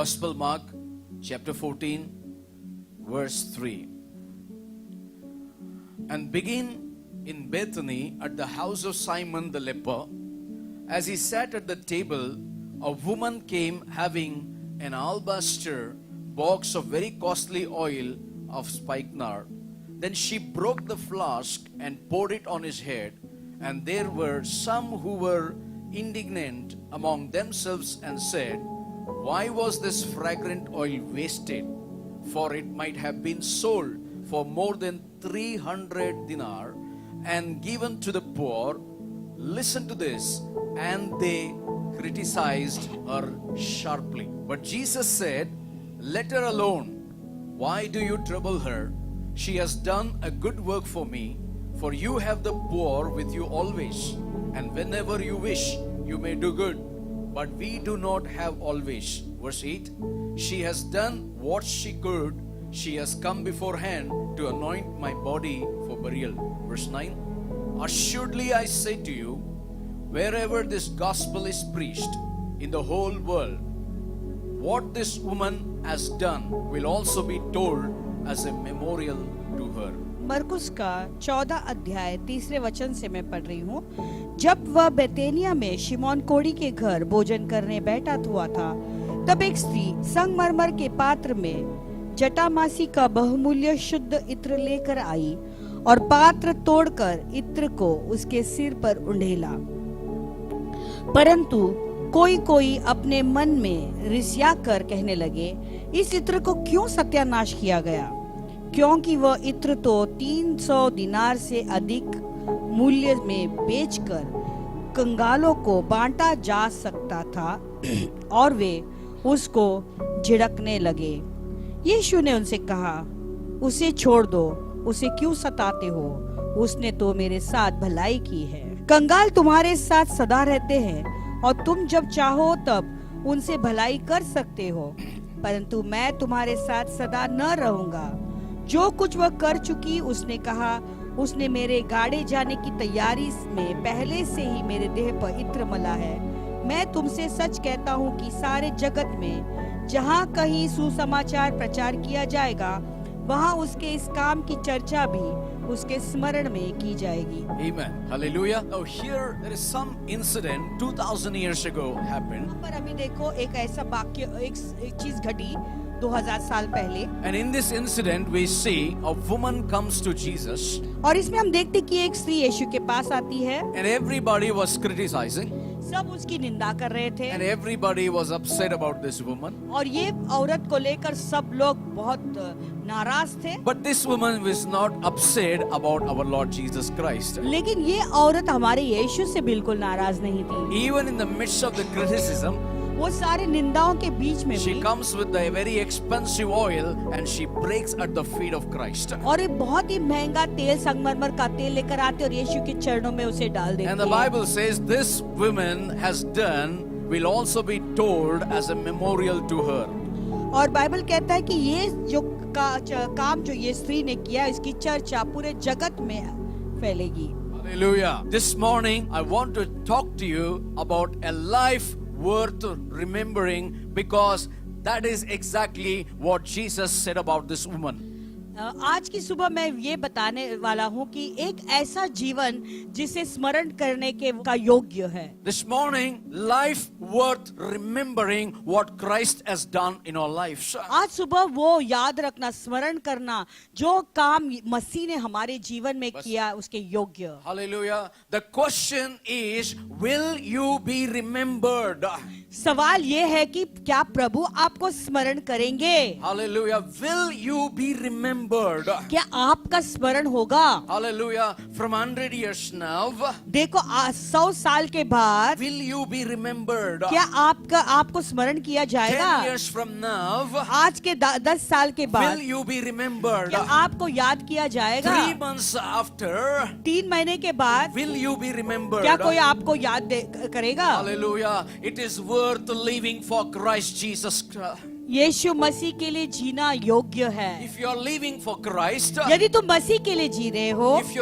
Gospel Mark, chapter 14, verse 3. And begin in Bethany at the house of Simon the leper. As he sat at the table, a woman came having an alabaster box of very costly oil of spikenard. Then she broke the flask and poured it on his head. And there were some who were indignant among themselves and said, "Why was this fragrant oil wasted? For it might have been sold for more than 300 dinar and given to the poor." Listen to this. And they criticized her sharply. But Jesus said, "Let her alone. Why do you trouble her? She has done a good work for me. For you have the poor with you always, and whenever you wish, you may do good. But we do not have always." Verse 8. She has done what she could. She has come beforehand to anoint my body for burial. Verse 9. Assuredly I say to you, wherever this gospel is preached in the whole world, what this woman has done will also be told as a memorial to her. मरकुस का 14 अध्याय 3 वचन से मैं पढ़ रही हूँ। जब वह बेतेनिया में शिमोन कोढ़ी के घर भोजन करने बैठा हुआ था, तब एक स्त्री संगमरमर के पात्र में जटामासी का बहुमूल्य शुद्ध इत्र लेकर आई और पात्र तोड़कर इत्र को उसके सिर पर उंडेला। परंतु कोई कोई अपने मन में रिसिया कर कहने लगे, इस इत्र को क्यों सत्यानाश किया गया, क्योंकि वह इत्र तो 300 दिनार से अधिक मूल्य में बेचकर कंगालों को बांटा जा सकता था। और वे उसको झिड़कने लगे। यीशु ने उनसे कहा, उसे छोड़ दो, उसे क्यों सताते हो? उसने तो मेरे साथ भलाई की है। कंगाल तुम्हारे साथ सदा रहते हैं और तुम जब चाहो तब उनसे भलाई कर सकते हो, परंतु मैं तुम्हारे साथ सदा न रहूंगा। जो कुछ वह कर चुकी, उसने कहा, उसने मेरे गाड़े जाने की तैयारी में पहले से ही मेरे देह पर इत्र मला है। मैं तुमसे सच कहता हूँ कि सारे जगत में जहाँ कहीं सुसमाचार प्रचार किया जाएगा, वहाँ उसके इस काम की चर्चा भी उसके स्मरण में की जाएगी। Amen. Hallelujah. Now here there is some incident 2000 years ago happened. पर अभी देखो एक ऐसा वाक्य एक चीज घटी 2000 साल पहले। And in this incident we see a woman comes to Jesus. और इसमें हम देखते कि एक स्त्री यीशु के पास आती है। And everybody was criticizing. सब उसकी निंदा कर रहे थे। And everybody was upset about this woman. और ये औरत को लेकर सब लोग बहुत नाराज थे। But this woman was not upset about our Lord Jesus Christ. लेकिन ये औरत हमारे यीशु से बिल्कुल नाराज नहीं थी। Even in the midst of the criticism, वो सारे निंदाओं के बीच में she भी comes with a very expensive oil and she breaks at the feet of Christ. और एक बहुत ही महंगा तेल संगमरमर का तेल लेकर आते और यीशु के चरणों में उसे डाल देती And the है। Bible says this woman has done will also be told as a memorial to her. और बाइबल कहता है कि ये जो काम जो ये स्त्री ने किया, इसकी चर्चा पूरे जगत में फैलेगी। Hallelujah. This morning I want to talk to you about a life worth remembering, because that is exactly what Jesus said about this woman. आज की सुबह मैं ये बताने वाला हूँ कि एक ऐसा जीवन जिसे स्मरण करने के का योग्य है। This morning, life worth remembering what Christ has done in our lives. आज सुबह वो याद रखना, स्मरण करना जो काम मसीह ने हमारे जीवन में किया, उसके योग्य। Hallelujah. The question is, will you be remembered? सवाल ये है कि क्या प्रभु आपको स्मरण करेंगे? Hallelujah. Will you be remembered? क्या आपका स्मरण होगा? Hallelujah. From 100 years now, देखो 100 साल के बाद will you be remembered? क्या आपको स्मरण किया 10 जाएगा? years from now, आज के 10 साल के बाद will you be remembered? क्या आपको याद किया जाएगा? 3 months after, 3 महीने के बाद will you be remembered? क्या कोई आपको याद करेगा? Hallelujah. It is worth living for Christ Jesus. यीशु मसीह के लिए जीना योग्य है। If you are living for Christ, यदि तुम मसीह के लिए जी रहे हो, if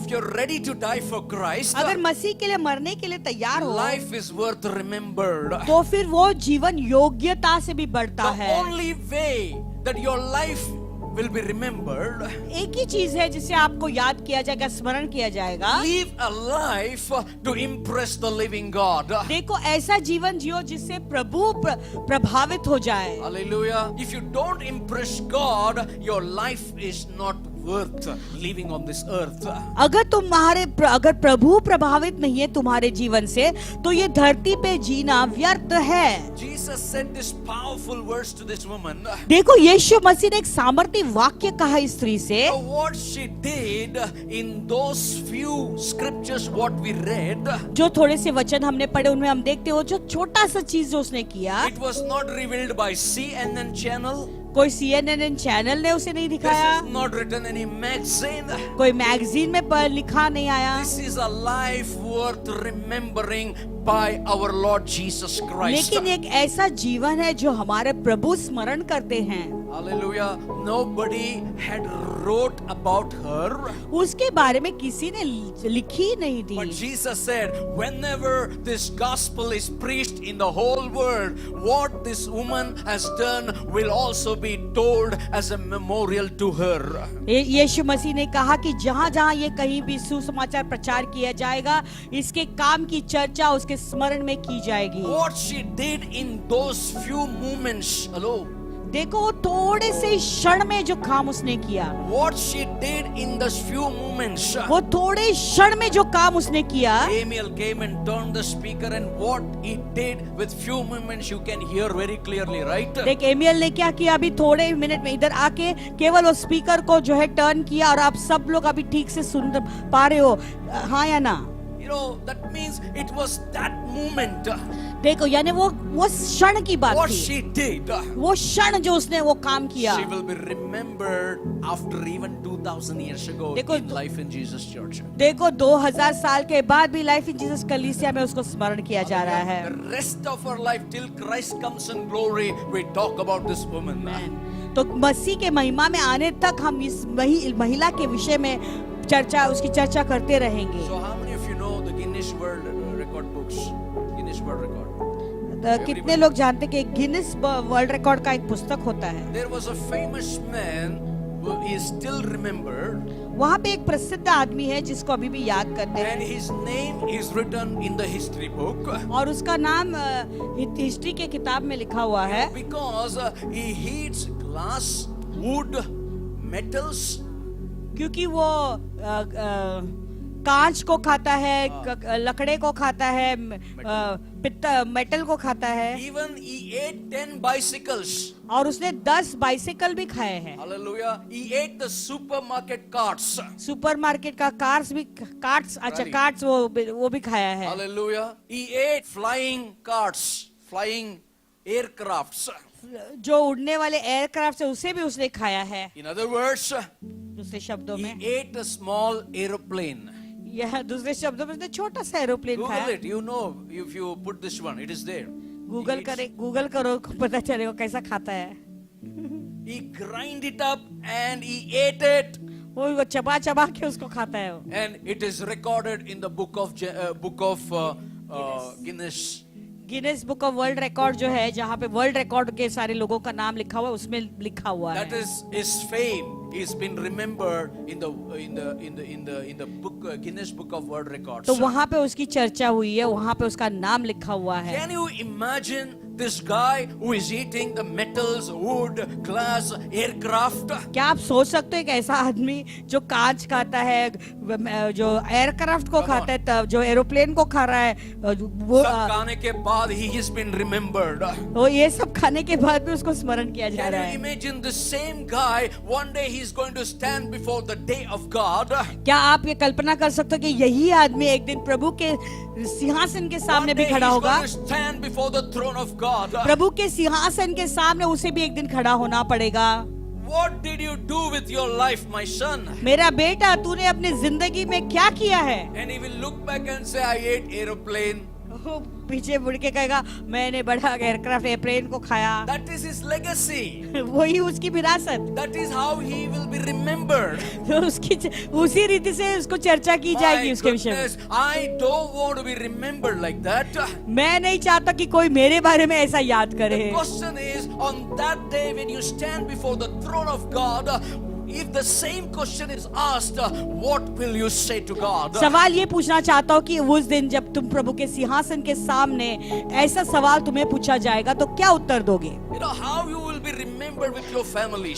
you're ready to die for Christ, अगर मसीह के लिए मरने के लिए तैयार हो, life is worth remembered. तो फिर वो जीवन योग्यता से भी बढ़ता The है। only way that your life will be remembered, एक ही चीज है जिसे आपको याद किया जाएगा, स्मरण किया जाएगा। live a life to impress the living God. देखो, ऐसा जीवन जियो जिससे प्रभु प्रभावित हो जाए। Hallelujah. If you don't impress God, your life is not worth living on this earth. अगर प्रभु प्रभावित नहीं है तुम्हारे जीवन से, तो ये धरती पे जीना व्यर्थ है। Jesus said this powerful words to this woman. देखो, यीशु मसीह ने एक सामर्थी वाक्य कहा इस स्त्री से। What she did in those few scriptures what we read, जो थोड़े से वचन हमने पढ़े उनमें हम देखते हो, जो छोटा सा चीज जो उसने किया, it was not revealed by CNN channel. कोई CNN चैनल ने उसे नहीं दिखाया, This is not written any magazine. कोई मैगजीन में लिखा नहीं आया। This is a life worth remembering by our Lord Jesus Christ. लेकिन एक ऐसा जीवन है जो हमारे प्रभु स्मरण करते हैं। Hallelujah. Nobody had wrote about her. उसके बारे में किसी ने लिखी नहीं थी। But Jesus said, whenever this gospel is preached in the whole world, what this woman has done will also be told as a memorial to her. यीशु मसीह ने कहा कि जहाँ जहाँ ये कहीं भी सुसमाचार प्रचार किया जाएगा, इसके काम की चर्चा उसके स्मरण में की जाएगी। What she did in those few moments, hello. देखो, वो थोड़े से क्षण में जो काम उसने किया, What she did in those few moments. वो थोड़े क्षण में जो काम उसने किया, Amiel came and turned the speaker, and what he did with few moments you can hear very clearly, right? देख एमियल ने क्या किया, अभी थोड़े मिनट में इधर आके केवल वो स्पीकर को जो है टर्न किया, और आप सब लोग अभी ठीक से सुन पा रहे हो, हाँ या ना? You know, that means it was that moment. देखो, यानी वो क्षण की बात What थी, she did. वो क्षण जो उसने वो काम किया। She will be remembered after even 2000 years ago देखो, in Life in Jesus Church. देखो 2000 साल के बाद भी लाइफ इन जीसस कलीसिया में उसको स्मरण किया जा रहा है। The rest of our life till Christ comes in glory, we talk about this woman. तो मसीह के महिमा में आने तक हम इस महिला के विषय में उसकी चर्चा करते रहेंगे। So how many of you know the Guinness World Record books? Guinness World Record. कितने लोग जानते हैं कि गिनीज वर्ल्ड रिकॉर्ड का एक पुस्तक होता है? There was a famous man who is still remembered. वहाँ पे एक प्रसिद्ध आदमी है जिसको अभी भी याद करते And हैं, his name is written in the history book. और उसका नाम हिस्ट्री के किताब में लिखा हुआ है। Because he eats glass, wood, metals. क्योंकि वो कांच को खाता है, लकड़े को खाता है, मेटल को खाता है, Even he ate 10 bicycles. और उसने 10 बाइसिकल भी खाए हैं। Hallelujah. He ate the supermarket carts. Supermarket का कार्ट्स वो भी खाया है। Hallelujah. He ate flying carts, flying aircrafts. जो उड़ने वाले एयरक्राफ्ट है उसे भी उसने खाया है। In other words, दूसरे शब्दों he में, ate a small aeroplane. यह दूसरे शब्दों में उसने छोटा सा एरोप्लेन Google खाया। it. You know, if you put this one, it is there. Google करो, पता चलेगा कैसा खाता है। He grind it up and he ate it. वो चबा के उसको खाता है वो। And it is recorded in the book of Guinness. Guinness book of world record जो है, जहाँ पे वर्ल्ड रिकॉर्ड के सारे लोगों का नाम लिखा हुआ है, उसमें लिखा हुआ That है। is his fame. He's been remembered in the book Guinness Book of World Records. तो वहाँ पे उसकी चर्चा हुई है, वहाँ पे उसका नाम लिखा हुआ है। Can you imagine this guy who is eating the metals, wood, glass, aircraft? क्या आप सोच सकते हो एक ऐसा आदमी जो कांच खाता है, जो एयरक्राफ्ट को खाता है, जो एरोप्लेन को खा रहा है, वो सब खाने के बाद he has been remembered. वो ये सब खाने के बाद भी उसको स्मरण किया जा Can रहा you है। imagine the same guy one day he's going to stand before the day of God? क्या आप ये कल्पना कर सकते हो कि यही आदमी एक दिन प्रभु के सिंहासन के One सामने भी day खड़ा he's होगा? going to stand before the throne of God. प्रभु के सिंहासन के सामने उसे भी एक दिन खड़ा होना पड़ेगा। What did you do with your life, my son? मेरा बेटा, तूने अपनी जिंदगी में क्या किया है? And he will look back and say, I ate aeroplane. पीछे मुड़ के कहेगा मैंने बड़ा एयरक्राफ्ट एयरप्लेन को खाया। That is his legacy. वही उसकी विरासत। That is how he will be remembered. तो उसकी उसी रीति से उसको चर्चा की जाएगी My उसके विषय में। goodness, I don't want to be remembered like that. मैं नहीं चाहता कि कोई मेरे बारे में ऐसा याद करे। The question is, on that day when you stand before the throne of God, if the same question is asked, what will you say to God? सवाल ये पूछना चाहता हूँ कि उस दिन जब तुम प्रभु के सिंहासन के सामने ऐसा सवाल तुम्हें पूछा जाएगा तो क्या उत्तर दोगे? You know how you will be remembered with your family.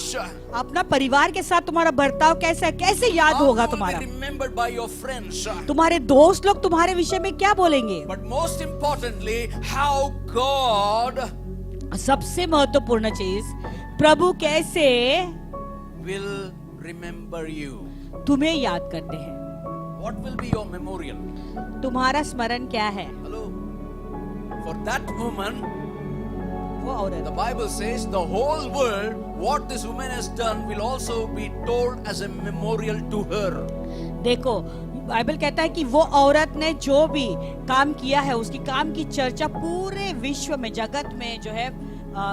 अपना परिवार के साथ तुम्हारा बर्ताव कैसा है, कैसे याद How होगा you will तुम्हारा? be remembered by your friends. तुम्हारे दोस्त लोग तुम्हारे विषय में क्या बोलेंगे? But most importantly, how God सबसे महत्वपूर्ण चीज, प्रभु कैसे will remember you. तुम्हें याद करते हैं। What will be your memorial? तुम्हारा स्मरण क्या है? Hello. For that woman, वो औरत, the Bible says the whole world, what this woman has done will also be told as a memorial to her. देखो बाइबल कहता है कि वो औरत ने जो भी काम किया है उसकी काम की चर्चा पूरे विश्व में, जगत में जो है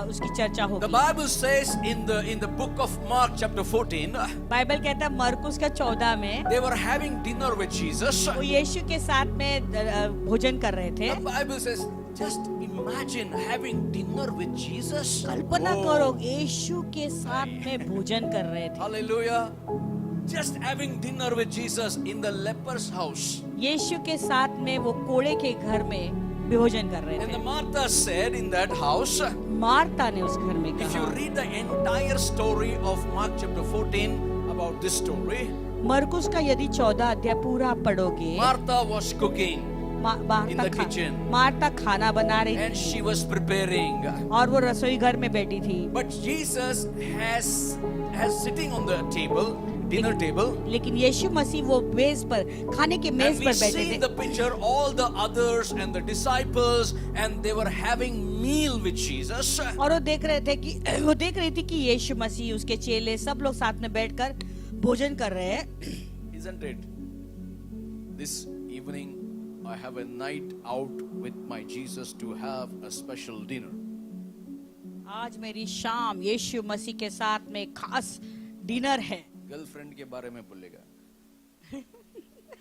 उसकी चर्चा The होगी। Bible says in the book of Mark chapter 14, Bible कहता है मरकुस का 14 में they were having dinner with Jesus. वो यीशु के साथ में भोजन कर रहे थे। The Bible says, just imagine having dinner with Jesus. Kalpana Oh, करो यीशु के साथ में भोजन कर रहे थे। Hallelujah. Just having dinner with Jesus in the leper's house. यीशु के साथ में वो कोड़े के घर में भोजन कर रहे And the थे। Martha said in that house, Martha ने उस घर में if you कहा, read the entire story of Mark chapter 14 about this story, मरकुस का यदि 14 अध्याय पूरा पढ़ोगे, Martha was cooking in the kitchen Martha खाना बना रही and थी she was preparing. और वो रसोई घर में बैठी थी। But Jesus has sitting on the table, dinner table. लेकिन यीशु मसीह वो मेज पर, खाने के मेज And we पर बैठे see थे। the picture, all the others and the disciples, and they were having meal with Jesus. और वो देख रही थी कि यीशु मसीह, उसके चेले, सब लोग साथ में बैठकर भोजन कर रहे हैं। Isn't it? This evening, I have a night out with my Jesus to have a special dinner. आज मेरी शाम यीशु मसीह के साथ में खास डिनर है। Girlfriend के बारे में बोलेगा।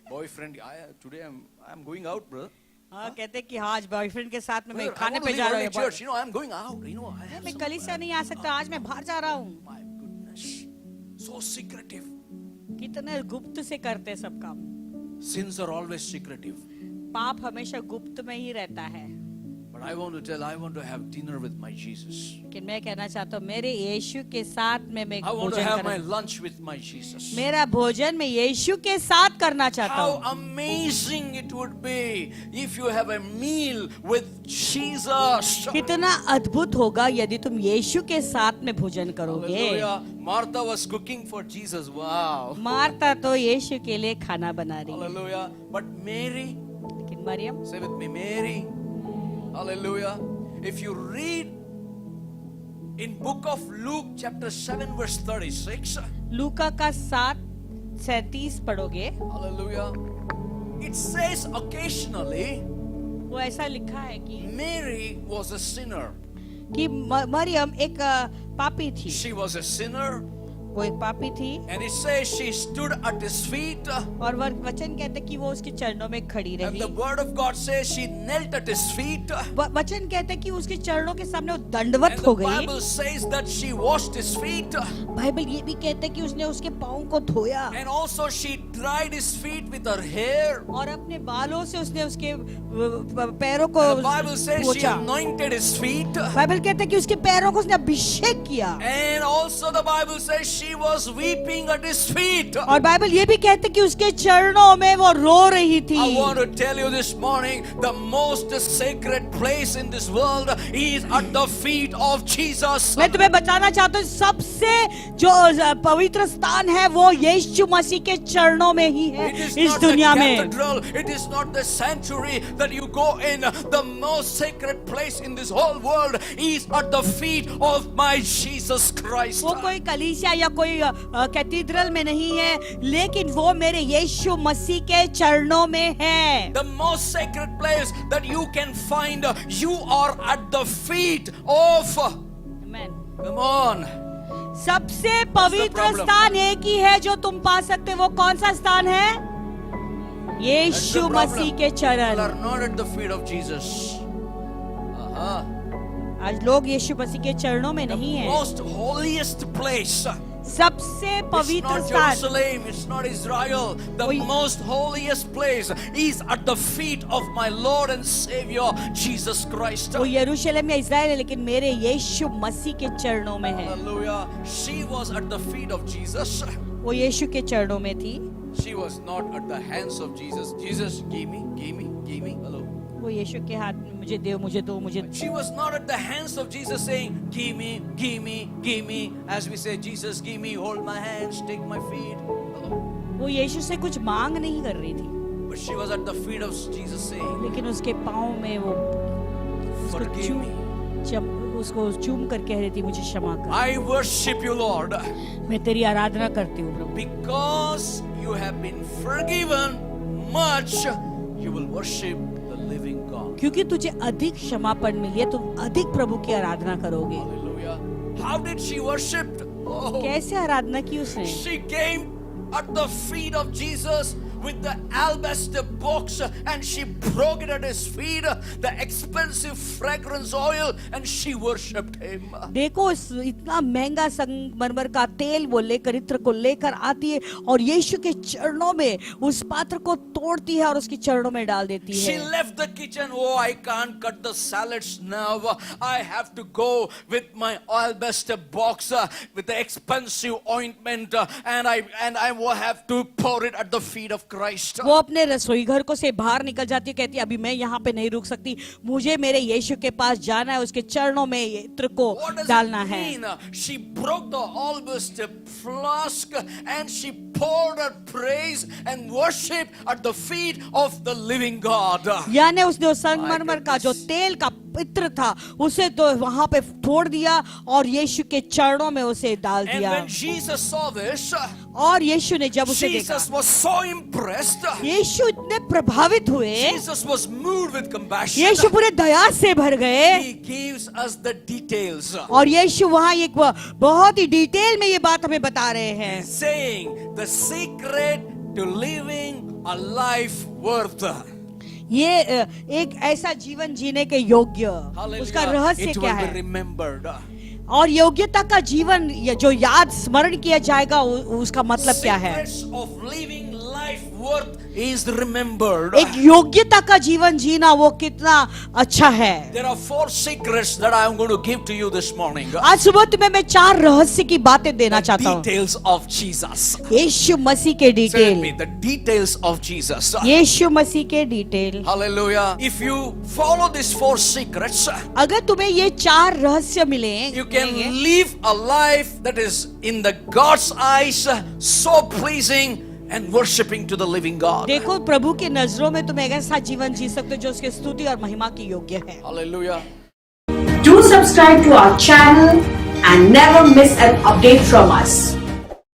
Boyfriend, today I'm going out, brother. हाँ, कहते कि आज बॉयफ्रेंड के साथ में मैं Brother, I खाने want to पे leave जा early रहा church. हूँ। You know, I'm going out. You know, I have मैं some- कलीसिया नहीं आ सकता, आज मैं बाहर जा रहा हूँ। My goodness, so secretive. कितने गुप्त से करते सब काम। Sins are always secretive. पाप हमेशा गुप्त में ही रहता है। But I want to tell, I want to have dinner with my Jesus. कि मैं कहना चाहता हूँ मेरे यीशु के साथ में मैं I want to भोजन have my करूँ। lunch with my Jesus. मेरा भोजन मैं यीशु के साथ करना चाहता How हूँ। amazing it would be if you have a meal with Jesus. कितना अद्भुत होगा यदि तुम यीशु के साथ में भोजन करोगे। Hallelujah. Martha was cooking for Jesus. Wow. Martha तो यीशु के लिए खाना बना रही है, Hallelujah. But Mary, लेकिन Maryam, say with me, Mary. Hallelujah. If you read in book of Luke chapter 7 verse 36, लूका का 7:37 पढ़ोगे, hallelujah, it says occasionally वो ऐसा लिखा है कि was a sinner. मरियम एक पापी थी। She was a sinner, वो एक पापी थी and it says she stood at his feet, और वचन कहते कि वो उसके चरणों में खड़ी and रही। the word of God says she knelt at his feet, वचन कहते कि उसके चरणों के सामने वो and दंडवत the हो गई। Bible says that she washed his feet, Bible ये भी कहते कि उसने उसके पाँव को धोया and also she dried his feet with her hair. और अपने बालों से उसने उसके पैरों को The Bible says she पोंछा। anointed his feet, बाइबल कहते कि उसके पैरों को उसने अभिषेक किया and also the Bible says she was weeping at his feet. और बाइबल ये भी कहते कि उसके चरणों में वो रो रही थी। I want to tell you this morning, the most sacred place in this world is at the feet of Jesus. मैं तुम्हें बताना चाहता हूँ सबसे जो पवित्र स्थान है वो यीशु मसीह के चरणों में ही है It is इस not the दुनिया में। cathedral, it is not the sanctuary that you go in. The most sacred place in this whole world is at the feet of my Jesus Christ. वो कोई कलीसिया या कोई कैथीड्रल में नहीं है, लेकिन वो मेरे यीशु मसीह के चरणों में है। The most sacred place that you can find, you are at the feet of. Amen. Come on. सबसे पवित्र problem? स्थान एक ही है जो तुम पा सकते, वो कौन सा स्थान है? That's Yeshu the Masih problem. के People चरण। are not at the feet of Jesus. आज लोग यीशु मसीह के चरणों में नहीं The है। most holiest place. सबसे It's पवित्र not स्थान, Jerusalem, it's not Israel. The Oi. most holiest place is at the feet of my Lord and Savior Jesus Christ. वो यरूशलेम या इज़राइल है, लेकिन मेरे यीशु मसीह के चरणों में है। Hallelujah. She was at the feet of Jesus. वो यीशु के चरणों में थी, She was not at the hands of Jesus. Jesus, give me, give me, give me. Hello. वो यीशु के हाथ में मुझे दो, मुझे दो, मुझे दो। She was not at the hands of Jesus saying, give me, give me, give me. As we say, Jesus, give me, hold my hands, take my feet. Hello. वो यीशु से कुछ मांग नहीं कर रही थी, But she was at the feet of Jesus saying, लेकिन उसके पाँव में वो उसको forgive me. उसको चूम कर कह रही थी, मुझे क्षमा कर, I worship you, Lord. मैं तेरी आराधना करती हूँ प्रभु। Because you have been forgiven much, you will worship the living God. क्योंकि तुझे अधिक क्षमापण मिली है, तुम अधिक प्रभु की आराधना करोगे। Hallelujah. How did she worship? Oh, कैसे आराधना की उसने? she came at the feet of Jesus with the alabaster box and she broke it at his feet, the expensive fragrance oil, and she worshipped him. देखो इतना महंगा संगमरमर का तेल वो लेकर, इत्र को लेकर आती है और यीशु के चरणों में उस पात्र को तोड़ती है और उसके चरणों में डाल देती She है। left the kitchen. Oh, I can't cut the salads now. I have to go with my alabaster box with the expensive ointment, and I will have to pour it at the feet of Christ. वो अपने रसोई घर को से बाहर निकल जाती है, कहती है अभी मैं यहाँ पे नहीं रुक सकती, मुझे मेरे यीशु के पास जाना है, उसके चरणों में ये इत्र को What does डालना it है। mean? She broke the alabaster flask and she poured her praise and worship at the feet of the living God. यानी उसने उस संगमरमर का जो तेल का इत्र था उसे तो वहां पे फोड़ दिया और यीशु के चरणों में उसे डाल And दिया। when Jesus saw this, और यीशु ने जब उसे देखा, Jesus was so impressed. यीशु इतने प्रभावित हुए, Jesus was moved with compassion. यीशु पूरे दया से भर गए He gives us the details, और यीशु वहां एक बहुत ही डिटेल में ये बात हमें बता रहे हैं, saying the secret to living a life worth. ये एक ऐसा जीवन जीने के योग्य, उसका रहस्य It क्या will be है remembered. और योग्यता का जीवन जो याद स्मरण किया जाएगा उसका मतलब क्या है? Secrets of living life worth is remembered. एक योग्यता का जीवन जीना वो कितना अच्छा है। There are 4 secrets that I am going to give to you this morning. आज सुबह तुम्हें मैं 4 रहस्य की बातें देना The चाहता हूँ। details of Jesus. यीशु मसीह के Say with me, detail, the details of Jesus. यीशु मसीह के detail. Hallelujah. If you follow these 4 secrets, अगर तुम्हें ये 4 रहस्य मिले, you can live a life that is in the God's eyes so pleasing and worshiping to the living God. देखो प्रभु की नजरों में तुम एक ऐसा जीवन जी सकते हो जो उसके स्तुति और महिमा की योग्य है। Hallelujah. Do subscribe to our channel and never miss an update from us.